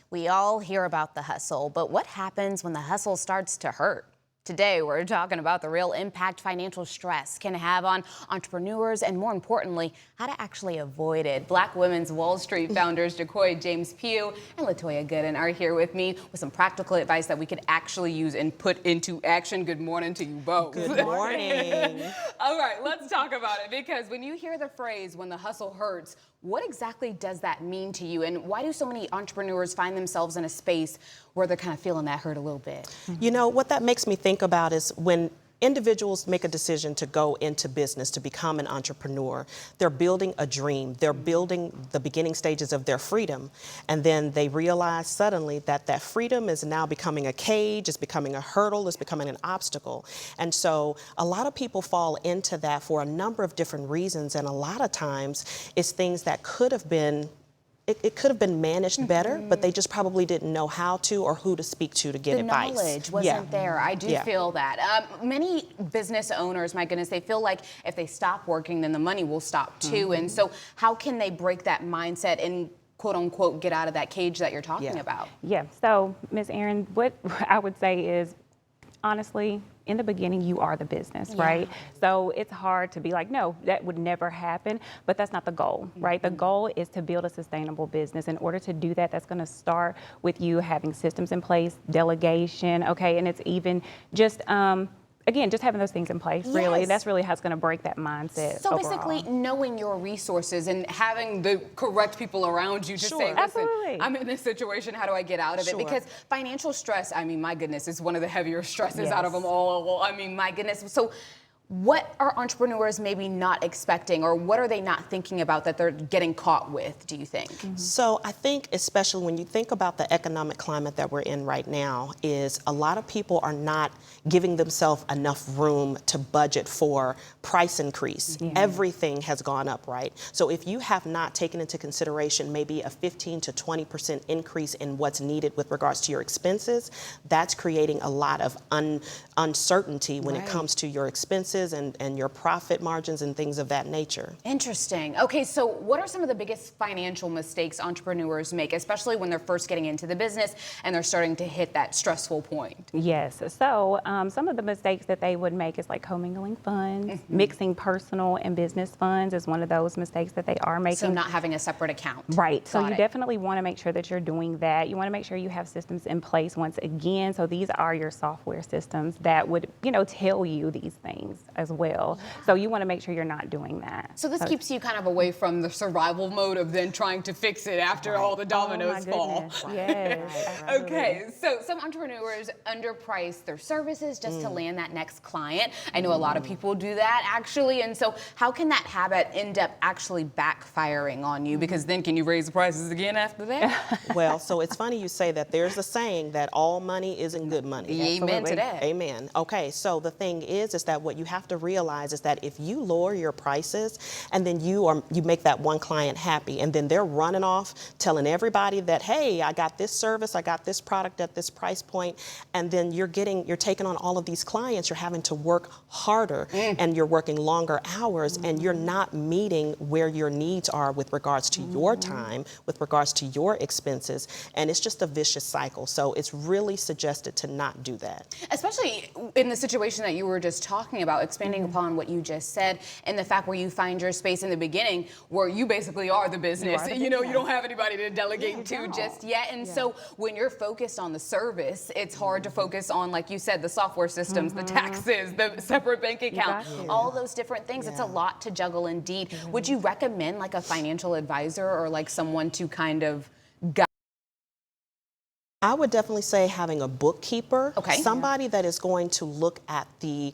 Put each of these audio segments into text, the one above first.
We all hear about the hustle, but what happens when the hustle starts to hurt? Today, we're talking about the real impact financial stress can have on entrepreneurs and, more importantly, how to actually avoid it. Black women's Wall Street founders Jacoy James Pugh and Latoya Gooden are here with me with some practical advice that we could actually use and put into action. Good morning to you both. Good morning. All right, let's talk about it, because when you hear the phrase, when the hustle hurts, what exactly does that mean to you? And why do so many entrepreneurs find themselves in a space where they're kind of feeling that hurt a little bit? You know, what that makes me think about is when individuals make a decision to go into business, to become an entrepreneur, they're building a dream. They're building the beginning stages of their freedom. And then they realize suddenly that that freedom is now becoming a cage, it's becoming a hurdle, it's becoming an obstacle. And so a lot of people fall into that for a number of different reasons. And a lot of times it's things that could have been it could have been managed better, but they just probably didn't know how to or who to speak to get advice. The knowledge wasn't there. I do feel that. Many business owners, my goodness, they feel like if they stop working, then the money will stop too. And so how can they break that mindset and quote unquote get out of that cage that you're talking about? Yeah, so Ms. Erin, what I would say is, honestly, in the beginning, you are the business, right? So it's hard to be like, no, that would never happen, but that's not the goal, right? The goal is to build a sustainable business. In order to do that, that's gonna start with you having systems in place, delegation, okay? And it's even just, again, just having those things in place, really. That's really how it's going to break that mindset. So overall. basically, knowing your resources and having the correct people around you to say, listen, I'm in this situation, how do I get out of it? Because financial stress, I mean, my goodness, is one of the heavier stresses out of them all. I mean, my goodness. So what are entrepreneurs maybe not expecting, or what are they not thinking about that they're getting caught with, do you think? So I think, especially when you think about the economic climate that we're in right now, is a lot of people are not giving themselves enough room to budget for price increase. Everything has gone up, right? So if you have not taken into consideration maybe a 15 to 20% increase in what's needed with regards to your expenses, that's creating a lot of uncertainty when it comes to your expenses and your profit margins and things of that nature. Interesting. Okay, so what are some of the biggest financial mistakes entrepreneurs make, especially when they're first getting into the business and they're starting to hit that stressful point? Yes, so some of the mistakes that they would make is like commingling funds, mixing personal and business funds is one of those mistakes that they are making. So not having a separate account. Right, so you definitely want to make sure that you're doing that. You want to make sure you have systems in place once again. So these are your software systems that would, tell you these things as well. So you want to make sure you're not doing that. So this keeps you kind of away from the survival mode of then trying to fix it after all the dominoes fall. Yes. Okay, so some entrepreneurs underprice their services just to land that next client. I know a lot of people do that actually, and so how can that habit end up actually backfiring on you? Because then can you raise the prices again after that? Well, so it's funny you say that. There's a saying that all money isn't good money. Amen to that. Amen. Okay, so the thing is that what you have to realize is that if you lower your prices and then you make that one client happy and then they're running off telling everybody that, hey, I got this service, I got this product at this price point, and then you're taking on all of these clients, you're having to work harder and you're working longer hours and you're not meeting where your needs are with regards to your time, with regards to your expenses, and it's just a vicious cycle. So it's really suggested to not do that. Especially in the situation that you were just talking about, expanding upon what you just said, and the fact where you find your space in the beginning where you basically are the business. You don't have anybody to delegate to just yet. And so when you're focused on the service, it's hard to focus on, like you said, the software systems, the taxes, the separate bank account, all those different things. It's a lot to juggle indeed. Would you recommend like a financial advisor or like someone to kind of guide? I would definitely say having a bookkeeper, somebody that is going to look at the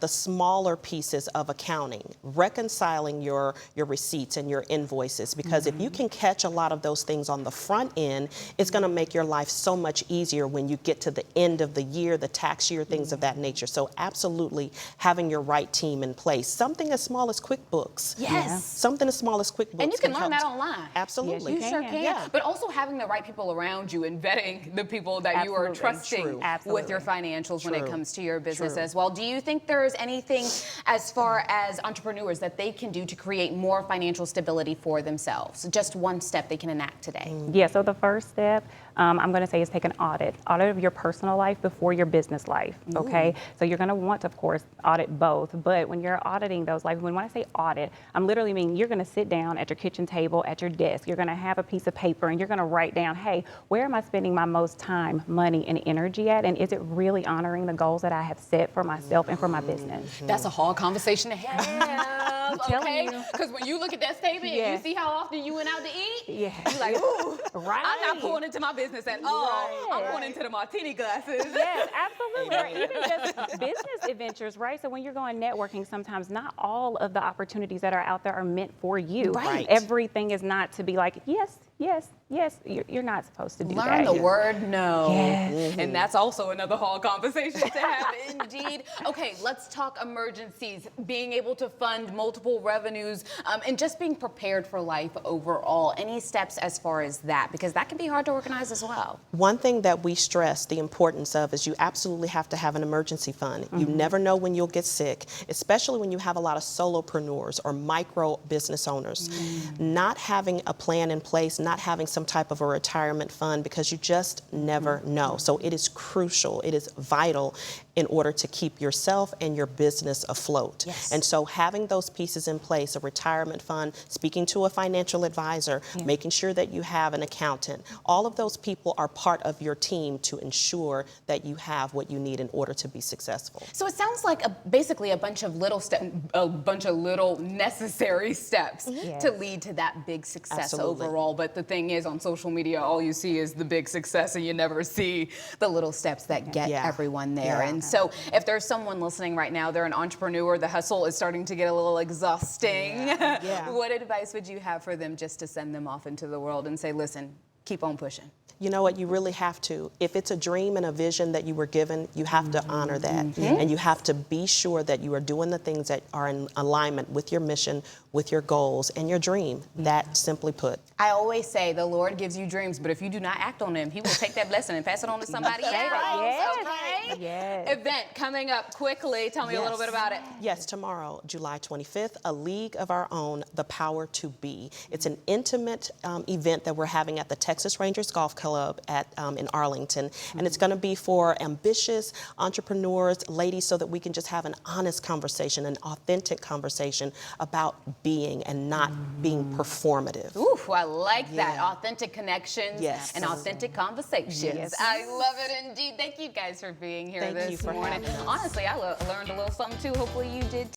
smaller pieces of accounting, reconciling your receipts and your invoices, because if you can catch a lot of those things on the front end, it's going to make your life so much easier when you get to the end of the year, the tax year, things of that nature. So absolutely having your right team in place. Something as small as QuickBooks. Something as small as QuickBooks. And you can learn that online. Absolutely. You sure can. But also having the right people around you and vetting the people that you are trusting with your financials when it comes to your business as well. Do you think there is anything as far as entrepreneurs that they can do to create more financial stability for themselves? Just one step they can enact today. Yeah, so the first step, I'm going to say is take an audit of your personal life before your business life, okay? So you're going to want to, of course, audit both, but when you're auditing those life, when I say audit, I'm literally meaning you're going to sit down at your kitchen table, at your desk, you're going to have a piece of paper and you're going to write down, hey, where am I spending my most time, money, and energy at, and is it really honoring the goals that I have set for myself and for my business? That's a hard conversation to have, okay? you. Because when you look at that statement and you see how often you went out to eat, Yeah. you're like, ooh, Right. I'm not pouring into my business at all. Right. I'm pouring into the martini glasses. Yes, absolutely. Or even just business adventures, right? So when you're going networking, sometimes not all of the opportunities that are out there are meant for you. Right. Everything is not to be like, yes, yes, yes. You're not supposed to do that. Learn the word no. Yes. And that's also another hard conversation to have, indeed. Okay, let's talk emergencies, being able to fund multiple revenues, and just being prepared for life overall. Any steps as far as that? Because that can be hard to organize as well. One thing that we stress the importance of is you absolutely have to have an emergency fund. You never know when you'll get sick, especially when you have a lot of solopreneurs or micro business owners. Not having a plan in place, not having some type of a retirement fund, because you just never know. So it is crucial, it is vital in order to keep yourself and your business afloat. Yes. And so having those pieces in place, a retirement fund, speaking to a financial advisor, making sure that you have an accountant, all of those people are part of your team to ensure that you have what you need in order to be successful. So it sounds like basically a bunch of little necessary steps to lead to that big success overall. But the thing is, on social media, all you see is the big success, and you never see the little steps that get everyone there. And so if there's someone listening right now, they're an entrepreneur, the hustle is starting to get a little exhausting. What advice would you have for them just to send them off into the world and say, listen, keep on pushing? You know what, you really have to. If it's a dream and a vision that you were given, you have to honor that. And you have to be sure that you are doing the things that are in alignment with your mission, with your goals, and your dream. That simply put. I always say the Lord gives you dreams, but if you do not act on them, he will take that blessing and pass it on to somebody else. Yes. Okay? Yes. Event coming up quickly. Tell me a little bit about it. Yes, tomorrow, July 25th, a league of our own, The Power to Be. It's an intimate event that we're having at the Texas Rangers Golf Club in Arlington. And it's going to be for ambitious entrepreneurs, ladies, so that we can just have an honest conversation, an authentic conversation about being and not being performative. Ooh, I like that. Authentic connections and authentic conversations. Yes. I love it indeed. Thank you guys for being here Thank you this for morning. having us. Honestly, I learned a little something too. Hopefully you did